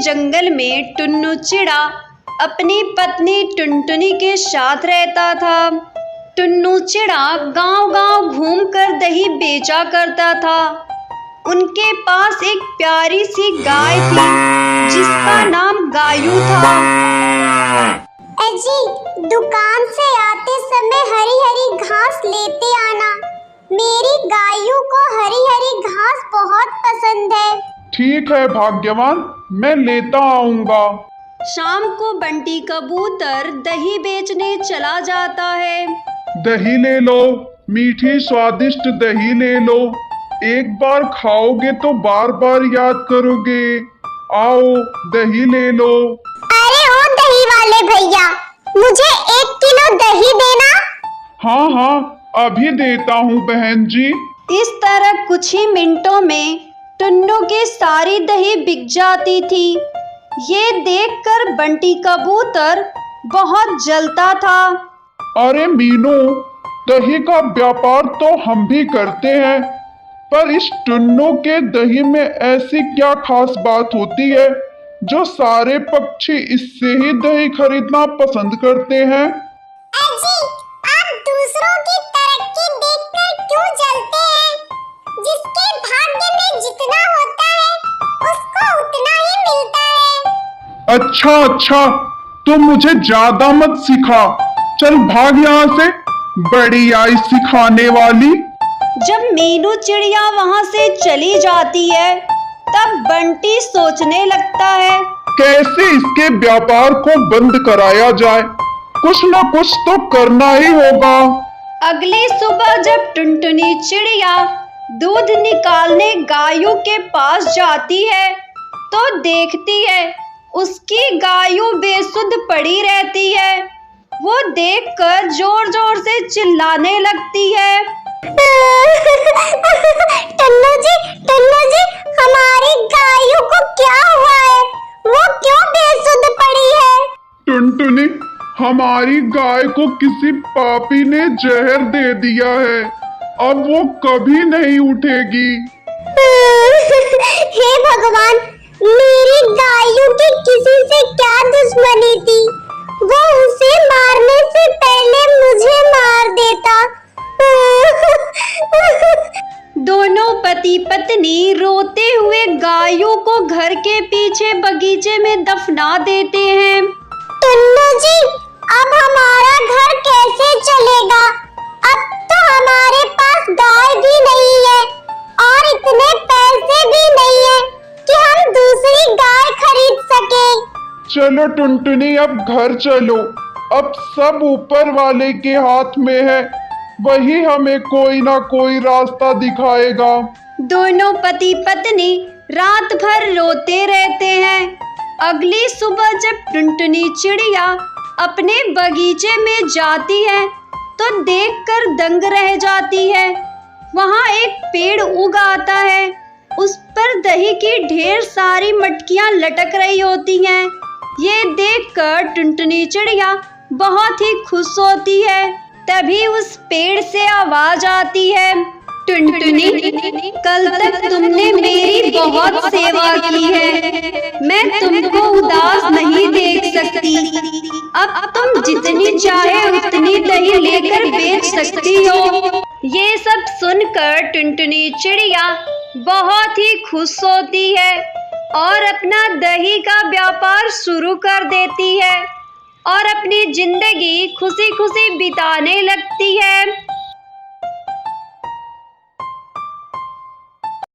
जंगल में टुन्नू चिड़ा अपनी पत्नी टुनटुनी के साथ रहता था। टुन्नू चिड़ा गांव-गांव घूमकर दही बेचा करता था। उनके पास एक प्यारी सी गाय थी जिसका नाम गायू था। अजी, दुकान से आते समय हरी हरी घास लेते आना। मेरी गायू को हरी हरी घास बहुत पसंद है। ठीक है भाग्यवान, मैं लेता आऊंगा। शाम को बंटी कबूतर दही बेचने चला जाता है। दही ले लो, मीठी स्वादिष्ट दही ले लो। एक बार खाओगे तो बार बार याद करोगे। आओ दही ले लो। अरे ओ दही वाले भैया, मुझे 1 किलो दही देना। हाँ हाँ, अभी देता हूँ बहन जी। इस तरह कुछ ही मिनटों में टुन्नू की सारी दही बिक जाती थी। ये देखकर बंटी कबूतर बहुत जलता था। अरे मीनू, दही का व्यापार तो हम भी करते हैं, पर इस टुन्नू के दही में ऐसी क्या खास बात होती है जो सारे पक्षी इससे ही दही खरीदना पसंद करते हैं? अजी, आप दूसरों की तरक्की देखकर क्यों जलते हैं? जिसके भाग्य में जितना होता है उसको उतना ही मिलता है। अच्छा अच्छा, तुम मुझे ज्यादा मत सिखा। चल भाग यहाँ से, बड़ी आई सिखाने वाली। जब मीनू चिड़िया वहां से चली जाती है तब बंटी सोचने लगता है, कैसे इसके व्यापार को बंद कराया जाए। कुछ न कुछ तो करना ही होगा। अगली सुबह जब टुनटुनी चिड़िया दूध निकालने गायू के पास जाती है तो देखती है उसकी गायू बेसुध पड़ी रहती है। वो देखकर जोर जोर से चिल्लाने लगती है, टन्नू जी, हमारी गायू को क्या हुआ है? वो क्यों बेसुध पड़ी है? टुनटुनी, हमारी गाय को किसी पापी ने जहर दे दिया है। अब वो कभी नहीं उठेगी। हे भगवान, मेरी गायू की किसी से क्या दुश्मनी थी? वो उसे मारने से पहले मुझे मार देता। दोनों पति पत्नी रोते हुए गायों को घर के पीछे बगीचे में दफना देते हैं। टुन्नू जी, अब हमारा घर कैसे चलेगा? अब तो हमारे पास गाय भी नहीं है और इतने पैसे भी नहीं है कि हम दूसरी गाय खरीद सके। चलो टुनटुनी, अब घर चलो। अब सब ऊपर वाले के हाथ में है, वही हमें कोई ना कोई रास्ता दिखाएगा। दोनों पति पत्नी रात भर रोते रहते हैं। अगली सुबह जब टुनटुनी चिड़िया अपने बगीचे में जाती है तो देखकर दंग रह जाती है। वहाँ एक पेड़ उग आता है, उस पर दही की ढेर सारी मटकियाँ लटक रही होती हैं। ये देखकर टुनटुनी चिड़िया बहुत ही खुश होती है। तभी उस पेड़ से आवाज आती है, टुनटुनी, कल तक तुमने मेरी बहुत सेवा की है, मैं तुमको उदास नहीं देख सकती। अब तुम जितनी चाहे उतनी दही लेकर बेच सकती हो। ये सब सुनकर टुनटुनी चिड़िया बहुत ही खुश होती है और अपना दही का व्यापार शुरू कर देती है और अपनी जिंदगी खुशी खुशी बिताने लगती है।